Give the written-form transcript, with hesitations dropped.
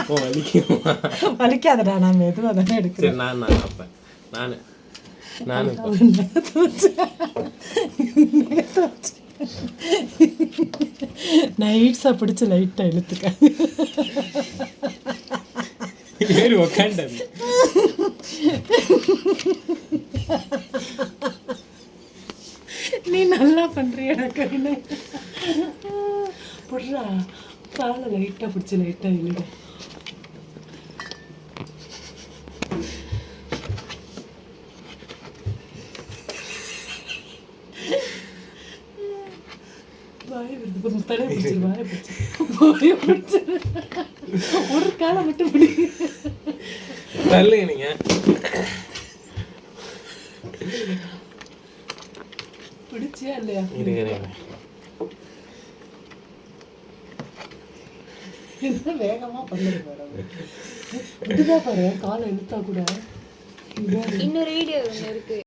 வலிக்குமா? வலிக்காதடா, நான் மெதுவாக தானே சரி எடுக்கிறேன். நான் அப்போ நான் நைட்ஸாக பிடிச்சி லைட்டாக இழுத்துக்க. ஏறி உக்காண்ட நீ நல்லா பண்ணுறியடா கண்ணு. புடுறா, காலை லைட்டாக பிடிச்சி லைட்டாக இழுட. வாயை விடுது, தலையை பிடிச்சிரு, வாயை பிடிச்சிரு. ஒரு காலை மட்டும் பிடி. தள்ளுங்க நீங்க. பிடிச்சியா இல்லையா? என்ன வேகமாக பண்ணுது பாரு. இதுதான் பாரு, காலை இழுத்தா கூட. இன்னொரு வீடியோ ஒன்று இருக்கு.